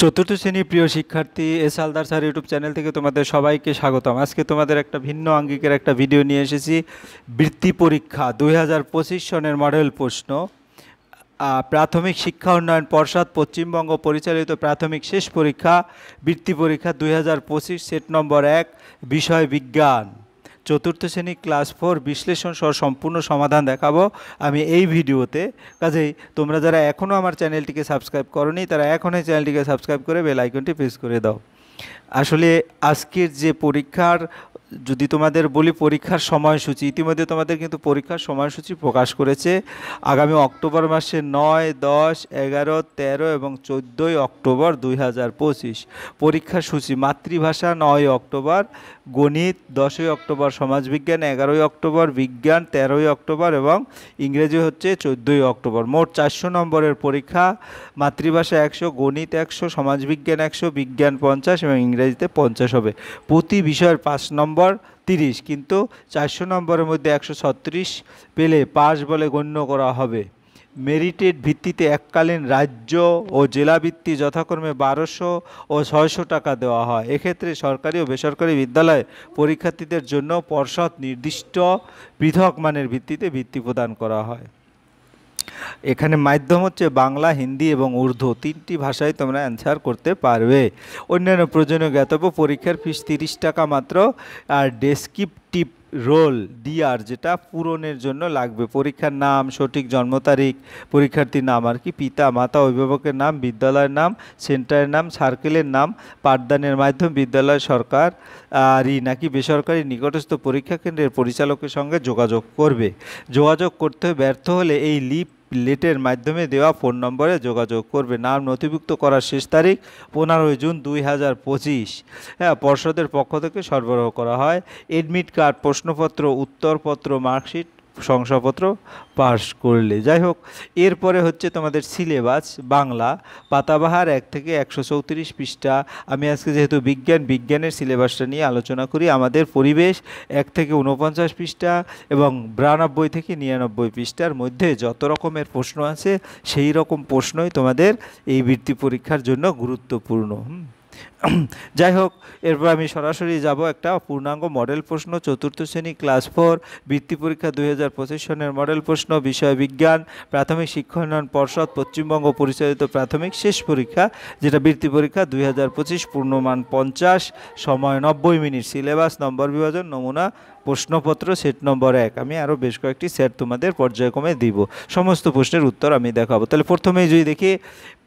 চতুর্থ শ্রেণীর প্রিয় শিক্ষার্থী S Haldar sir YouTube channel থেকে তোমাদের সবাইকে স্বাগতম। আজকে তোমাদের একটা ভিন্ন আঙ্গিকের একটা ভিডিও নিয়ে এসেছি। বৃত্তি পরীক্ষা 2025 সনের মডেল প্রশ্ন। প্রাথমিক শিক্ষা উন্নয়ন পর্ষদ পশ্চিমবঙ্গ পরিচালিত প্রাথমিক শেষ পরীক্ষা বৃত্তি পরীক্ষা 2025 সেট নম্বর 1 বিষয় বিজ্ঞান। চতুর্থ শ্রেণী ক্লাস 4 বিশ্লেষণ সহ সম্পূর্ণ সমাধান দেখাবো আমি এই ভিডিওতে। কাজেই তোমরা যারা এখনও আমার চ্যানেলটিকে সাবস্ক্রাইব করোনি তারা এখনই চ্যানেলটিকে সাবস্ক্রাইব করে বেল আইকনটি প্রেস করে দাও। আসলে আজকের যে পরীক্ষার, যদি তোমাদের বলি পরীক্ষার সময়সূচি, ইতিমধ্যে তোমাদের কিন্তু পরীক্ষার সময়সূচি প্রকাশ করেছে। আগামী অক্টোবর মাসে 9, 10, 11, 13 এবং 14 অক্টোবর 2025 পরীক্ষার সূচি। মাতৃভাষা 9 অক্টোবর, গণিত 10 অক্টোবর, সমাজবিজ্ঞান 11 অক্টোবর, বিজ্ঞান 13 অক্টোবর এবং ইংরেজি হচ্ছে 14 অক্টোবর। মোট 400 নম্বরের পরীক্ষা। মাতৃভাষা 100, গণিত 100, সমাজবিজ্ঞান 100, বিজ্ঞান 50 এবং ইংরেজিতে 50 হবে। প্রতি বিষয়ের 5 নম্বর 30, কিন্তু 400 নম্বরের মধ্যে 136 পেলে পাস বলে গণ্য করা হবে। মেরিটের ভিত্তিতে এককালীন রাজ্য ও জেলাভিত্তি যথাক্রমে 1200 ও 600 টাকা দেওয়া হয়। এক্ষেত্রে সরকারি ও বেসরকারি বিদ্যালয়ে পরীক্ষার্থীদের জন্য পর্ষদ নির্দিষ্ট পৃথক মানের ভিত্তিতে বৃত্তি প্রদান করা হয়। এখানে মাধ্যম হচ্ছে বাংলা, হিন্দি এবং উর্দু, 3টি ভাষায় তোমরা অ্যান্সার করতে পারবে। অন্যান্য প্রয়োজনীয় জ্ঞাতব্য: পরীক্ষার ফিস 30 টাকা মাত্র। আর ডেসক্রিপটিভ রোল ডিআর যেটা পূরণের জন্য লাগবে: পরীক্ষার নাম, সঠিক জন্ম তারিখ, পরীক্ষার্থীর নাম আর কি, পিতা মাতা অভিভাবকের নাম, বিদ্যালয়ের নাম, সেন্টারের নাম, সার্কেলের নাম, পাঠদানের মাধ্যম, বিদ্যালয় সরকারি নাকি বেসরকারি, নিকটস্থ পরীক্ষা কেন্দ্রের পরিচালকের সঙ্গে যোগাযোগ করবে। যোগাযোগ করতে ব্যর্থ হলে এই লেটের মাধ্যমে দেওয়া ফোন নম্বরে যোগাযোগ করবে। নাম নথিভুক্ত করার শেষ তারিখ 15 জুন 2025। পর্ষদের পক্ষ থেকে সরবরাহ করা হয়। এডমিট কার্ড, প্রশ্নপত্র, উত্তরপত্র, মার্কশিট, শংসাপত্র পাস করলে। যাই হোক, এরপরে হচ্ছে তোমাদের সিলেবাস। বাংলা পাতাবাহার 1 থেকে 134 পৃষ্ঠা। আমি আজকে যেহেতু বিজ্ঞানের সিলেবাসটা নিয়ে আলোচনা করি। আমাদের পরিবেশ 1 থেকে 49 পৃষ্ঠা এবং 92 থেকে 99 পৃষ্ঠার মধ্যে যত রকমের প্রশ্ন আছে সেই রকম প্রশ্নই তোমাদের এই বৃত্তি পরীক্ষার জন্য গুরুত্বপূর্ণ। যাই হোক, এরপর আমি সরাসরি যাব একটা পূর্ণাঙ্গ মডেল প্রশ্ন। চতুর্থ শ্রেণী ক্লাস 4 বৃত্তি পরীক্ষা 2025 সনের মডেল প্রশ্ন, বিষয় বিজ্ঞান, প্রাথমিক শিক্ষা উন্নয়ন পর্ষদ পশ্চিমবঙ্গ পরিচালিত প্রাথমিক শেষ পরীক্ষা, যেটা বৃত্তি পরীক্ষা 2025, পূর্ণমান 50, সময় 90 মিনিট, সিলেবাস, নম্বর বিভাজন, নমুনা প্রশ্নপত্র সেট নম্বর 1। আমি আরও বেশ কয়েকটি সেট তোমাদের পর্যায়ক্রমে দিব। সমস্ত প্রশ্নের উত্তর আমি দেখাবো। তাহলে প্রথমেই যদি দেখি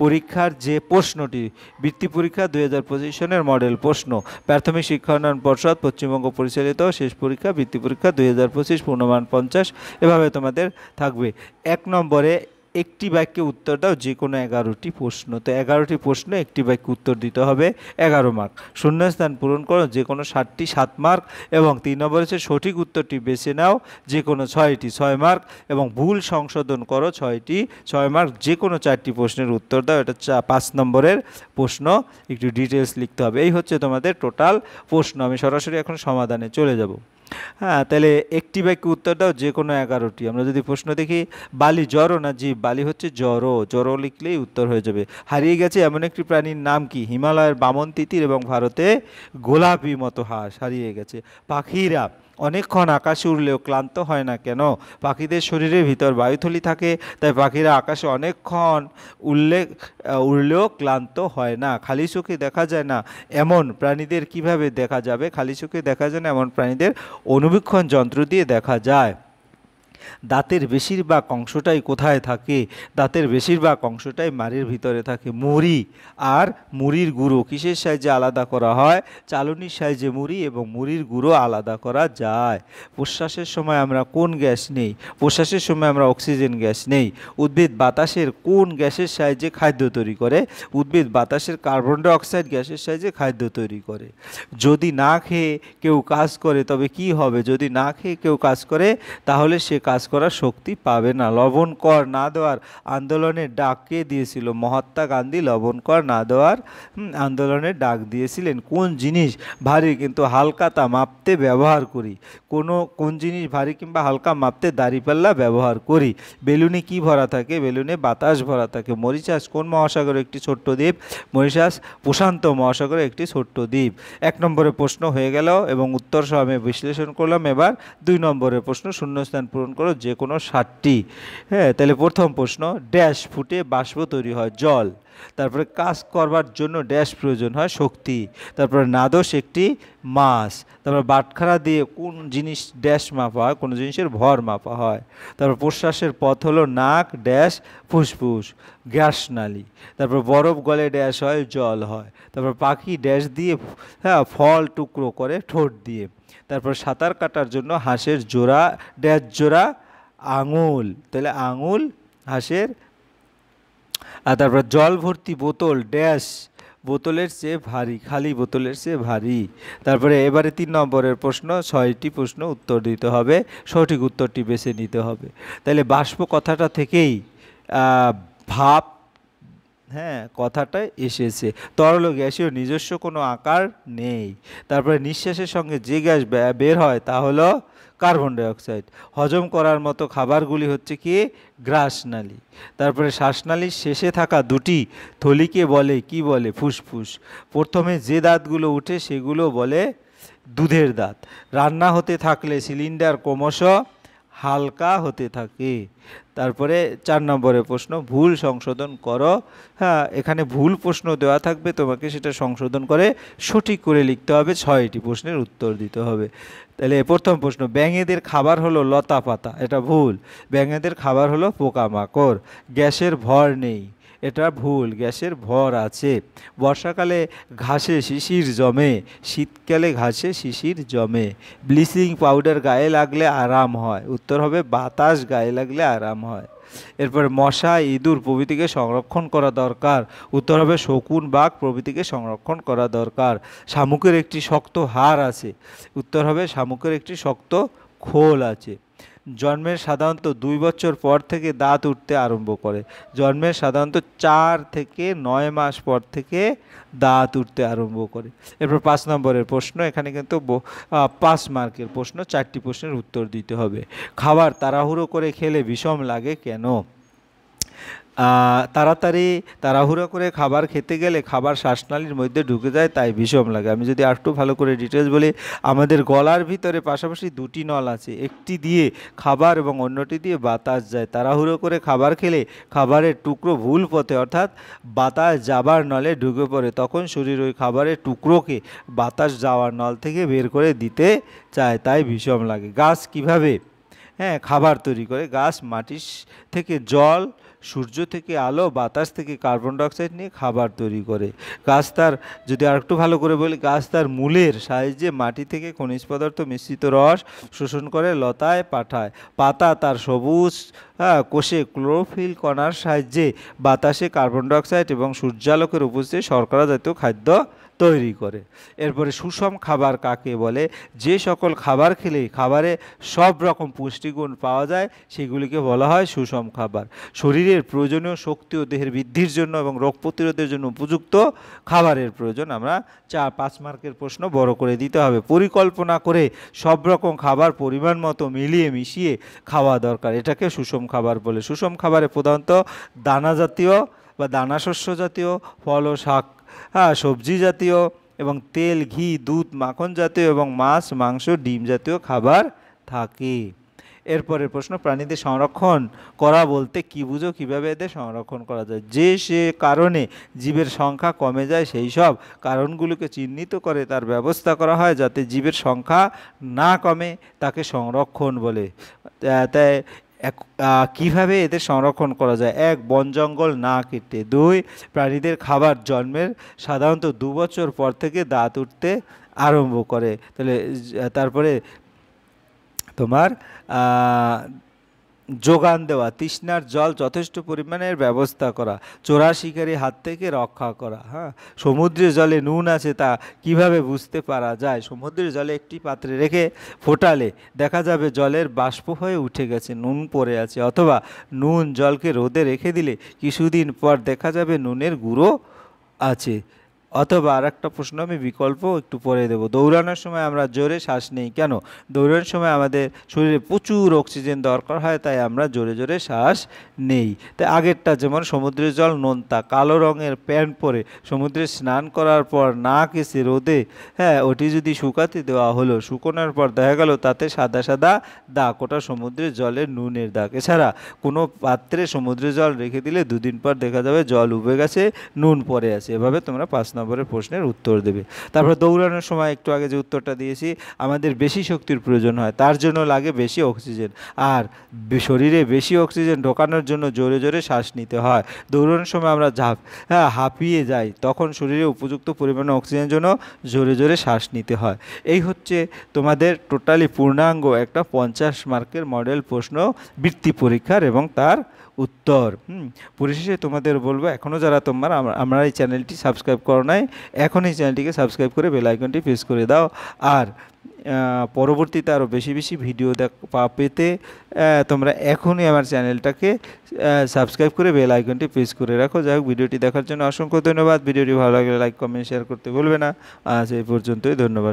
পরীক্ষার যে প্রশ্নটি, বৃত্তি পরীক্ষা 2025 সনের মডেল প্রশ্ন, প্রাথমিক শিক্ষা উন্নয়ন পর্ষদ পশ্চিমবঙ্গ পরিচালিত শেষ পরীক্ষা বৃত্তি পরীক্ষা 2025, পূর্ণমান 50, এভাবে তোমাদের থাকবে। 1 নম্বরে একটি বাক্যে উত্তর দাও যে কোনো 11টি প্রশ্ন। তো 11টি প্রশ্ন একটি বাক্যে উত্তর দিতে হবে, 11 মার্ক। শূন্যস্থান পূরণ করো যে কোনো 7টি, 7 মার্ক। এবং 3 নম্বর হচ্ছে সঠিক উত্তরটি বেছে নাও যে কোনো 6টি, 6 মার্ক। এবং ভুল সংশোধন করো 6টি, 6 মার্ক। যে কোনো 4টি প্রশ্নের উত্তর দাও, এটা 5 নম্বরের প্রশ্ন। একটু ডিটেলস লিখতে হবে। এই হচ্ছে তোমাদের টোটাল প্রশ্ন। আমি সরাসরি এখন সমাধানে চলে যাব। তাহলে একটি বাক্যে উত্তর দাও যে কোনো 11টি। আমরা যদি প্রশ্ন দেখি, বালি জড়ো না জীব? বালি হচ্ছে জড়ো, জড়ো লিখলেই উত্তর হয়ে যাবে। হারিয়ে গেছে এমন একটি প্রাণীর নাম কি? হিমালয়ের বামন তিতির এবং ভারতে গোলাপি মতো হাঁস হারিয়ে গেছে। পাখিরা অনেকক্ষণ আকাশে উড়লেও ক্লান্ত হয় না কেন? পাখিদের শরীরের ভিতর বায়ুথলি থাকে, তাই পাখিরা আকাশে অনেকক্ষণ উড়লেও ক্লান্ত হয় না। খালি চোখে দেখা যায় না এমন প্রাণীদের কিভাবে দেখা যাবে? খালি চোখে দেখা যায় না এমন প্রাণীদের অণুবীক্ষণ যন্ত্র দিয়ে দেখা যায়। দাঁতের বেশিরভাগ অংশটাই কোথায় থাকে? দাঁতের বেশিরভাগ অংশটাই মাড়ির ভিতরে থাকে। মুড়ি আর মুড়ির গুঁড়ো কিসের সাহায্যে আলাদা করা হয়? চালনির সাহায্যে মুড়ি এবং মুড়ির গুঁড়ো আলাদা করা যায়। প্রশ্বাসের সময় আমরা কোন গ্যাস নেই? প্রশ্বাসের সময় আমরা অক্সিজেন গ্যাস নেই। উদ্ভিদ বাতাসের কোন গ্যাসের সাহায্যে খাদ্য তৈরি করে? উদ্ভিদ বাতাসের কার্বন ডাই অক্সাইড গ্যাসের সাহায্যে খাদ্য তৈরি করে। যদি না খেয়ে কেউ কাজ করে তবে কি হবে? যদি না খেয়ে কেউ কাজ করে তাহলে সে কাজ কাজ করার শক্তি পাবে না। লবণ কর না দেওয়ার আন্দোলনের ডাক কে দিয়েছিল? মহাত্মা গান্ধী লবণ কর না দেওয়ার আন্দোলনের ডাক দিয়েছিলেন। কোন জিনিস ভারী কিন্তু হালকা তা মাপতে ব্যবহার করি? কোন জিনিস ভারী কিংবা হালকা মাপতে দাঁড়িপাল্লা ব্যবহার করি? বেলুনে কি ভরা থাকে? বেলুনে বাতাস ভরা থাকে। মরিশাস কোন মহাসাগরের একটি ছোট্ট দ্বীপ? মরিশাস প্রশান্ত মহাসাগরের একটি ছোট্ট দ্বীপ। 1 নম্বরের প্রশ্ন হয়ে গেল এবং উত্তর সহ আমি বিশ্লেষণ করলাম। এবার 2 নম্বরের প্রশ্ন, শূন্যস্থান পূরণ করো যে কোনো 7টি। হ্যাঁ, তাহলে প্রথম প্রশ্ন, ড্যাশ ফুটে বাষ্প তৈরি হয়? জল। তারপরে কাজ করবার জন্য ড্যাশ প্রয়োজন হয়? শক্তি। তারপরে নাদোষ একটি মাছ। তারপর বাটখারা দিয়ে কোন জিনিস ড্যাশ মাপা হয়? কোনো জিনিসের ভর মাপা হয়। তারপর প্রশ্বাসের পথ হলো নাক ড্যাশ ফুসফুস গ্যাসনালী। তারপর বরফ গলে ড্যাশ হয়? জল হয়। তারপর পাখি ড্যাশ দিয়ে ফল টুকরো করে? ঠোঁট দিয়ে। তারপর সাঁতার কাটার জন্য হাঁসের জোড়া ড্যাশ জোড়া? আঙুল। তাহলে আঙুল হাঁসের। আর তারপর জল ভর্তি বোতল ড্যাশ বোতলের চেয়ে ভারী? খালি বোতলের চেয়ে ভারী। তারপরে এবারে 3 নম্বরের প্রশ্ন, 6টি প্রশ্ন উত্তর দিতে হবে, সঠিক উত্তরটি বেছে নিতে হবে। তাহলে বাষ্প কথাটা থেকেই ভাপ কথাটাই এসেছে। তরল গ্যাসের নিজস্ব কোনো আকার নেই। তারপরে নিঃশ্বাসের সঙ্গে যে গ্যাস বের হয় তা হলো কার্বন ডাইঅক্সাইড। হজম করার মতো খাবারগুলি হচ্ছে কি? গ্রাসনালী। তারপরে শ্বাসনালীর শেষে থাকা দুটি থলিকে বলে কি বলে? ফুসফুস। প্রথমে যে দাঁতগুলো উঠে সেগুলো বলে দুধের দাঁত। রান্না হতে থাকলে সিলিন্ডার ক্রমশ হালকা হতে থাকে। তারপরে 4 নম্বরের প্রশ্ন, ভুল সংশোধন করো। এখানে ভুল প্রশ্ন দেওয়া থাকবে, তোমাকে সেটা সংশোধন করে সঠিক করে লিখতে হবে, 6টি প্রশ্নের উত্তর দিতে হবে। তাহলে প্রথম প্রশ্ন, ব্যাঙেদের খাবার হলো লতা পাতা। এটা ভুল। ব্যাঙেদের খাবার হলো পোকামাকড়। গ্যাসের ভর নেই। এটা ভুল, গ্যাসের ভর আছে। বর্ষাকালে ঘাসে শিশির জমে, শীতকালে ঘাসে শিশির জমে। ব্লিচিং পাউডার গায়ে লাগলে আরাম হয়? উত্তর হবে বাতাস গায়ে লাগলে আরাম হয়। এরপর মশা ইঁদুর প্রভৃতিকে সংরক্ষণ করা দরকার? উত্তর হবে শকুন বাঘ প্রভৃতিকে সংরক্ষণ করা দরকার। শামুকের একটি শক্ত হাড় আছে? উত্তর হবে শামুকের একটি শক্ত খোল আছে। জন্মের সাধারণত 2 বছর পর থেকে দাঁত উঠতে আরম্ভ করে? জন্মের সাধারণত 4 থেকে 9 মাস পর থেকে দাঁত উঠতে আরম্ভ করে। এরপর 5 নম্বরের প্রশ্ন, এখানে কিন্তু 5 মার্কের প্রশ্ন, 4টি প্রশ্নের উত্তর দিতে হবে। খাবার তাড়াহুড়ো করে খেলে বিষম লাগে কেন? তাড়াহুড়ো করে খাবার খেতে গেলে খাবার শ্বাসনালীর মধ্যে ঢুকে যায়, তাই বিষম লাগে। আমি যদি আরেকটু ভালো করে ডিটেলস বলি, আমাদের গলার ভিতরে পাশাপাশি 2টি নল আছে, একটি দিয়ে খাবার এবং অন্যটি দিয়ে বাতাস যায়। তাড়াহুড়ো করে খাবার খেলে খাবারের টুকরো ভুল পথে অর্থাৎ বাতাস যাবার নলে ঢুকে পড়ে, তখন শরীর ওই খাবারের টুকরোকে বাতাস যাওয়ার নল থেকে বের করে দিতে চায়, তাই বিষম লাগে। গাছ কিভাবে খাবার তৈরি করে? গাছ মাটি থেকে জল, সূর্য থেকে আলো, বাতাস থেকে কার্বন ডাইঅক্সাইড নিয়ে খাবার তৈরি করে। গাছ তার, যদি আরেকটু ভালো করে বলি, গাছ তার মূলের সাহায্যে মাটি থেকে খনিজ পদার্থ মিশ্রিত রস শোষণ করে লতায় পাঠায়। পাতা তার সবুজ কোষে ক্লোরোফিল কণার সাহায্যে বাতাসে কার্বন ডাইঅক্সাইড এবং সূর্যালোকের উপস্থিতি শর্করা জাতীয় খাদ্য তৈরি করে। এরপরে সুষম খাবার কাকে বলে? যে সকল খাবার খেলে খাবারে সব রকম পুষ্টিগুণ পাওয়া যায় সেগুলিকে বলা হয় সুষম খাবার। শরীরের প্রয়োজনীয় শক্তি ও দেহের বৃদ্ধির জন্য এবং রোগ প্রতিরোধের জন্য উপযুক্ত খাবারের প্রয়োজন। আমরা 5 মার্কের প্রশ্ন বড় করে দিতে হবে। পরিকল্পনা করে সব রকম খাবার পরিমাণ মতো মিলিয়ে মিশিয়ে খাওয়া দরকার, এটাকে সুষম খাবার বলে। সুষম খাবারে প্রধানত দানা জাতীয় বা দানা শস্য জাতীয়, ফল ও শাক, সবজি জাতীয় এবং তেল, ঘি, দুধ, মাখন জাতীয় এবং মাছ, মাংস, ডিম জাতীয় খাবার থাকে। এরপরের প্রশ্ন, প্রাণীদের সংরক্ষণ করা বলতে কি বুঝো? কীভাবে এদের সংরক্ষণ করা যায়? সে কারণে জীবের সংখ্যা কমে যায় সেই সব কারণগুলোকে চিহ্নিত করে তার ব্যবস্থা করা হয় যাতে জীবের সংখ্যা না কমে, তাকে সংরক্ষণ বলে। তাই কিভাবে এদের সংরক্ষণ করা যায়? 1. বন জঙ্গল না কেটে। 2. প্রাণীদের খাবার জন্মের সাধারণত 2 বছর পর থেকে দাঁত উঠতে আরম্ভ করে। তারপরে তোমার যোগান দেওয়া, তৃষ্ণার জল যথেষ্ট পরিমাণের ব্যবস্থা করা, চোরা শিকারী হাত থেকে রক্ষা করা। হ্যাঁ, সমুদ্রের জলে নুন আছে তা কিভাবে বুঝতে পারা যায়? সমুদ্রের জলে একটি পাত্রে রেখে ফোটালে দেখা যাবে জলের বাষ্প হয়ে উঠে গেছে, নুন পড়ে আছে। অথবা নুন জলকে রোদে রেখে দিলে কিছুদিন পর দেখা যাবে নুনের গুঁড়ো আছে। অথবা আর একটা প্রশ্ন আমি বিকল্প একটু পরে দেবো, দৌড়ানোর সময় আমরা জোরে শ্বাস নেই কেন? দৌড়ানোর সময় আমাদের শরীরে প্রচুর অক্সিজেন দরকার হয়, তাই আমরা জোরে জোরে শ্বাস নেই। তাই আগেরটা যেমন সমুদ্রের জল নোনতা, কালো রঙের প্যান্ট পরে সমুদ্রে স্নান করার পর না কেসে রোদে, হ্যাঁ, ওটি যদি শুকাতে দেওয়া হলো, শুকোনোর পর দেখা গেল তাতে সাদা সাদা দাগ, ওটা সমুদ্রের জলের নুনের দাগ। এছাড়া কোনো পাত্রে সমুদ্রের জল রেখে দিলে দুদিন পর দেখা যাবে জল উবে গেছে, নুন পড়ে আছে। এভাবে তোমরা 5 নম্বরের প্রশ্নের উত্তর দেবে। তারপর দৌড়ানোর সময় একটু আগে যে উত্তরটা দিয়েছি, আমাদের বেশি শক্তির প্রয়োজন হয়, তার জন্য লাগে বেশি অক্সিজেন। আর শরীরে বেশি অক্সিজেন ঢোকানোর জন্য জোরে জোরে শ্বাস নিতে হয়। দৌড়ানোর সময় আমরা হাঁপিয়ে যাই, তখন শরীরে উপযুক্ত পরিমাণে অক্সিজেনের জন্য জোরে জোরে শ্বাস নিতে হয়। এই হচ্ছে তোমাদের টোটালি পূর্ণাঙ্গ একটা 50 মার্কের মডেল প্রশ্ন বৃত্তি পরীক্ষার এবং তার উত্তর। পরিশেষে তোমাদের বলবো, এখনও যারা তোমরা আমরা এই চ্যানেলটি সাবস্ক্রাইব করো নাই, এখন এই চ্যানেলটিকে সাবস্ক্রাইব করে বেল আইকনটি প্রেস করে দাও। আর পরবর্তীতে আরও বেশি বেশি ভিডিও পেতে তোমরা এখনই আমার চ্যানেলটাকে সাবস্ক্রাইব করে বেল আইকনটি প্রেস করে রাখো। যাই হোক, ভিডিওটি দেখার জন্য অসংখ্য ধন্যবাদ। ভিডিওটি ভালো লাগলে লাইক, কমেন্ট, শেয়ার করতে ভুলবে না। আজ এই পর্যন্তই, ধন্যবাদ।